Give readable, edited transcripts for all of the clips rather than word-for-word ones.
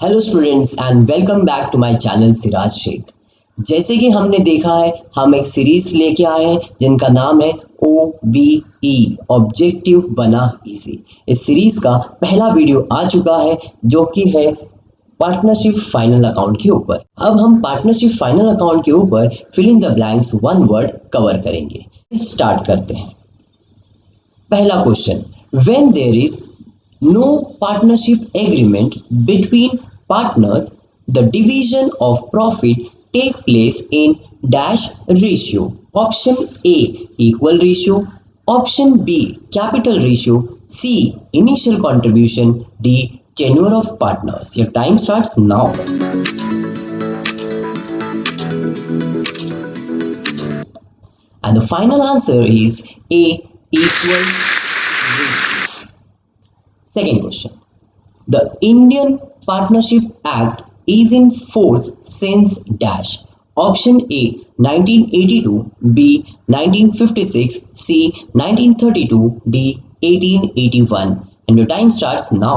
Hello students and welcome back to my channel Siraj Sheikh. जैसे कि हमने देखा है, हम एक सीरीज लेके आए हैं जिनका नाम है OBE ऑब्जेक्टिव बना इजी। इस सीरीज का पहला वीडियो आ चुका है जो कि है पार्टनरशिप फाइनल अकाउंट के ऊपर। अब हम पार्टनरशिप फाइनल अकाउंट के ऊपर fill in the blanks one word cover करेंगे। स्टार्ट करते हैं। पहला question, when there is no partnership agreement between partners, the division of profit take place in dash ratio. Option A equal ratio, option B capital ratio, C initial contribution, D tenure of partners. Your time starts now. And the final answer is A equal ratio. Second question. The Indian Partnership Act is in force since dash. Option A 1982, B 1956, C 1932, D 1881. And your time starts now.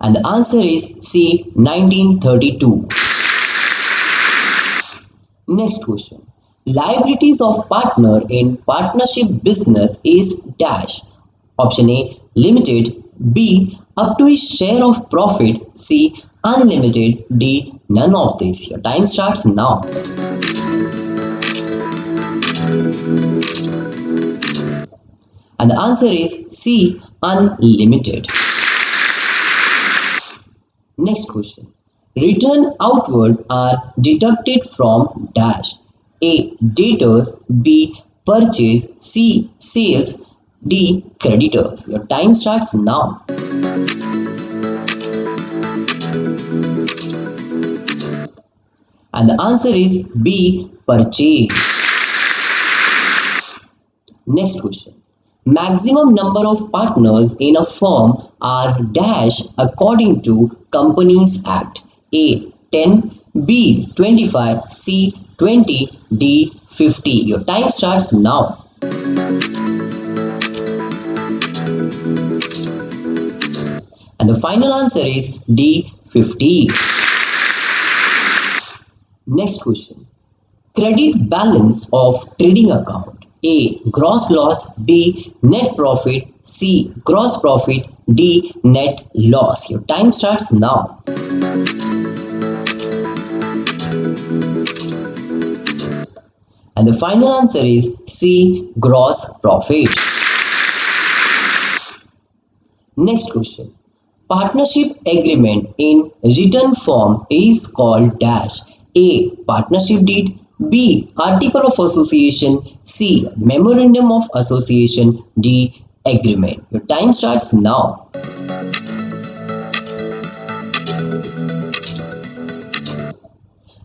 And the answer is C 1932. Next question. Liabilities of partner in partnership business is dash. Option A limited, B up to his share of profit, C unlimited, D none of this. Your time starts now. And the answer is C unlimited. Next question. Return outward are deducted from dash. A debtors, B purchase, C sales, D creditors. Your time starts now. And the answer is B purchase. Next question. Maximum number of partners in a firm are dash according to Companies Act. A 10, B 25, C 20, D 50. Your time starts now. And the final answer is D 50. Next question. Credit balance of trading account. A gross loss, B net profit, C gross profit, D net loss. Your time starts now. And the final answer is C gross profit. Next question. Partnership agreement in written form is called dash. A partnership deed, B article of association, C memorandum of association, D agreement. Your time starts now.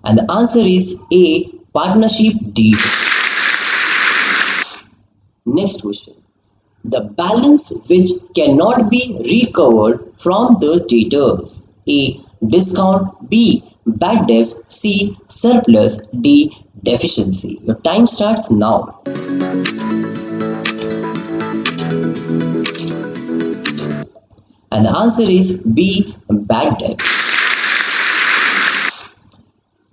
And the answer is A partnership deed. Next question. The balance which cannot be recovered from the debtors. A discount, B bad debts, C surplus, D deficiency. Your time starts now. And the answer is B bad debts.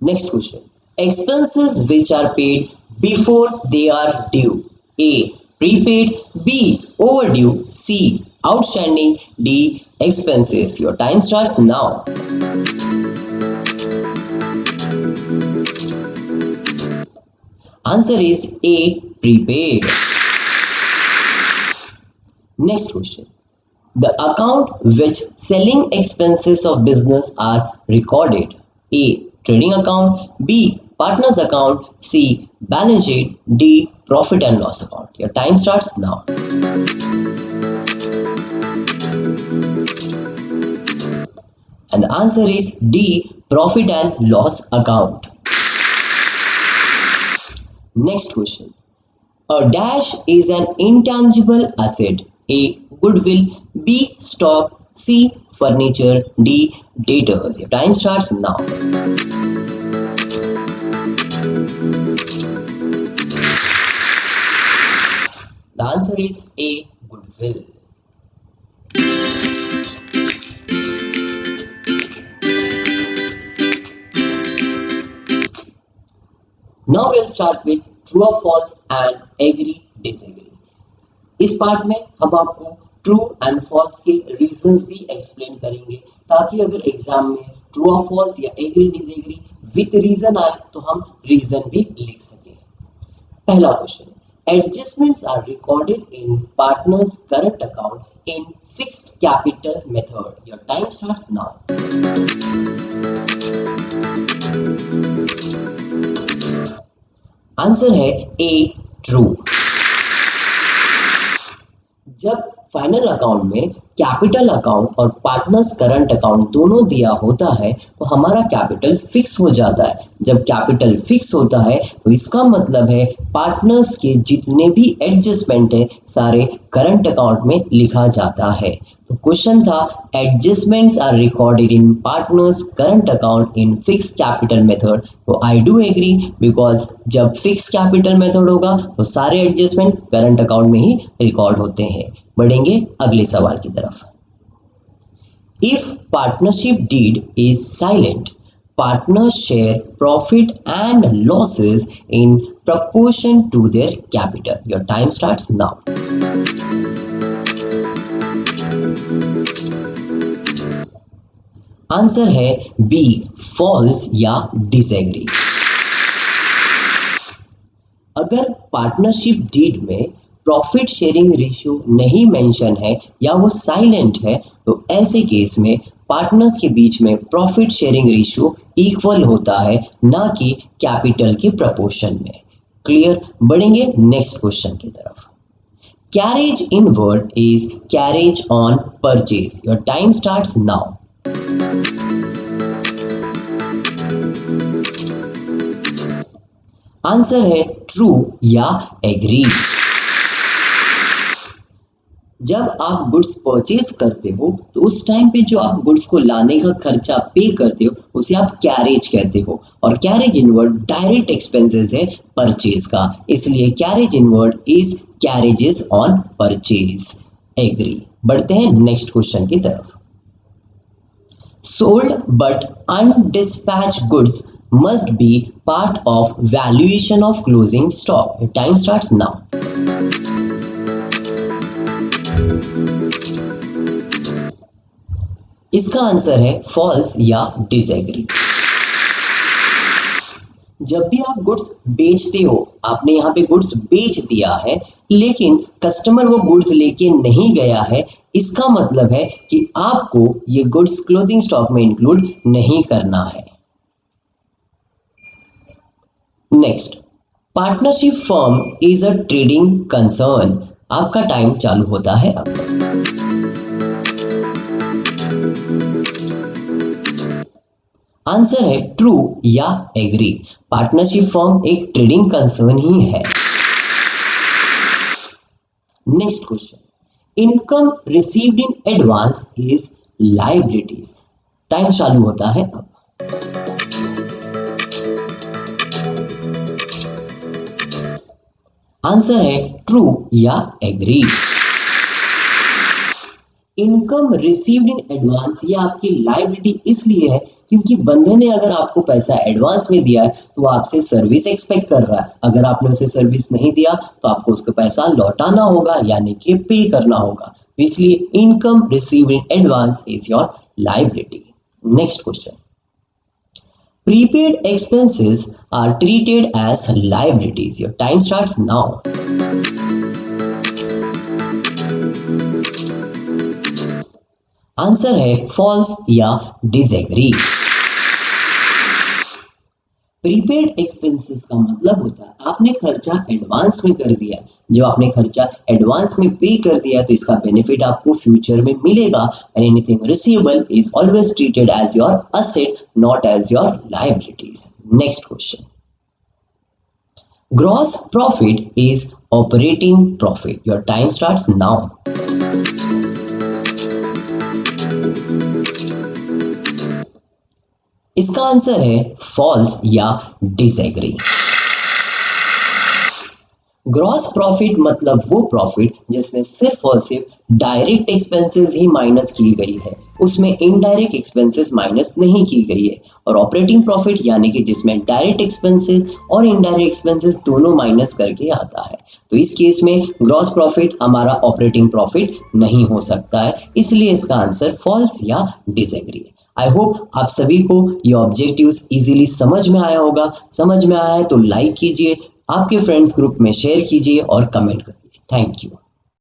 Next question. Expenses which are paid before they are due. A prepaid, B overdue, C outstanding, D expenses. Your time starts now. Answer is A prepaid. Next question. The account which selling expenses of business are recorded. A trading account, B partners account, C balance sheet, D profit and loss account. Your time starts now. And the answer is D profit and loss account. Next question. A dash is an intangible asset. A goodwill, B stock, C furniture, D debtors. Your time starts now. The answer is A goodwill. Now will start with true और false and agree disagree. इस part में हम आपको true and false के reasons भी explain करेंगे, ताकि अगर एग्जाम में ट्रू और फॉल्स या एग्री डिसएग्री विथ रीजन आए तो हम रीजन भी लिख सकें। पहला question, adjustments are recorded in partners current account in fixed capital method. Your time starts now. Answer है ए, ट्रू। जब फाइनल अकाउंट में कैपिटल अकाउंट और पार्टनर्स करंट अकाउंट दोनों दिया होता है तो हमारा कैपिटल फिक्स हो जाता है। जब कैपिटल फिक्स होता है तो इसका मतलब है पार्टनर्स के जितने भी एडजस्टमेंट है सारे करंट अकाउंट में लिखा जाता है। तो क्वेश्चन था adjustments are recorded in partners current account in fix capital method. तो आई डू एग्री, बिकॉज जब फिक्स कैपिटल मेथड होगा तो सारे एडजस्टमेंट करंट अकाउंट में ही रिकॉर्ड होते हैं। बढ़ेंगे अगले सवाल की तरफ। If partnership deed is silent, partners share profit and losses in proportion to their capital. Your time starts now. Answer है बी, फॉल्स या डिसएग्री। अगर पार्टनरशिप डीड में प्रॉफिट शेयरिंग रेशियो नहीं मेंशन है या वो साइलेंट है तो ऐसे केस में पार्टनर्स के बीच में प्रॉफिट शेयरिंग रेशियो इक्वल होता है, ना कि कैपिटल के प्रपोर्शन में। क्लियर? बढ़ेंगे नेक्स्ट क्वेश्चन की तरफ। Carriage inward is carriage on purchase. Your time starts now. Answer है ट्रू या एग्री। जब आप गुड्स परचेज करते हो तो उस टाइम पे जो आप गुड्स को लाने का खर्चा पे करते हो उसे आप कैरेज कहते हो, और कैरेज इनवर्ड डायरेक्ट एक्सपेंसेस है परचेज का, इसलिए carriage inward is carriages on purchase. Agree. बढ़ते हैं नेक्स्ट क्वेश्चन की तरफ। Sold but undispatch goods must be part of valuation of closing stock. Your time starts now. इसका आंसर है false या डिसएग्री। जब भी आप गुड्स बेचते हो, आपने यहाँ पे गुड्स बेच दिया है लेकिन कस्टमर वो गुड्स लेके नहीं गया है, इसका मतलब है कि आपको ये गुड्स क्लोजिंग स्टॉक में इंक्लूड नहीं करना है। Next, partnership firm is a trading concern. आपका टाइम चालू होता है अब। आंसर है ट्रू या एग्री। पार्टनरशिप फर्म एक ट्रेडिंग कंसर्न ही है। Next question, income received in advance is liabilities. Time चालू होता है अब। आंसर है ट्रू या agree. Income received in advance ये आपकी लायबिलिटी इसलिए है क्योंकि बंदे ने अगर आपको पैसा एडवांस में दिया है तो वो आपसे सर्विस एक्सपेक्ट कर रहा है। अगर आपने उसे सर्विस नहीं दिया तो आपको उसका पैसा लौटाना होगा, यानी कि पे करना होगा। इसलिए income received in advance is your liability. Next question, prepaid expenses are treated as liabilities. Your time starts now. Answer है फॉल्स या डिसएग्री। प्रीपेड एक्सपेंसेस का मतलब होता है आपने खर्चा एडवांस में कर दिया। जो आपने खर्चा एडवांस में पे कर दिया तो इसका बेनिफिट आपको फ्यूचर में मिलेगा। And anything receivable is always treated as your asset, not as your liabilities. Next question, gross profit is operating profit. Your time starts now. इसका आंसर है फॉल्स या डिसएग्री। ग्रॉस प्रॉफिट मतलब वो profit जिसमें सिर्फ और सिर्फ डायरेक्ट एक्सपेंसेस ही minus की गई है, उसमें इनडायरेक्ट एक्सपेंसेस माइनस नहीं की गई है। और ऑपरेटिंग प्रॉफिट यानी कि जिसमें डायरेक्ट एक्सपेंसेस और इनडायरेक्ट एक्सपेंसेस दोनों माइनस करके आता है। तो इस केस में ग्रॉस प्रॉफिट हमारा ऑपरेटिंग प्रॉफिट नहीं हो सकता है, इसलिए इसका आंसर फॉल्स या डिसएग्री है। आई होप आप सभी को ये ऑब्जेक्टिव्स इजीली समझ में आया होगा। समझ में आया है तो लाइक कीजिए, आपके फ्रेंड्स ग्रुप में शेयर कीजिए और कमेंट करिए। Thank you.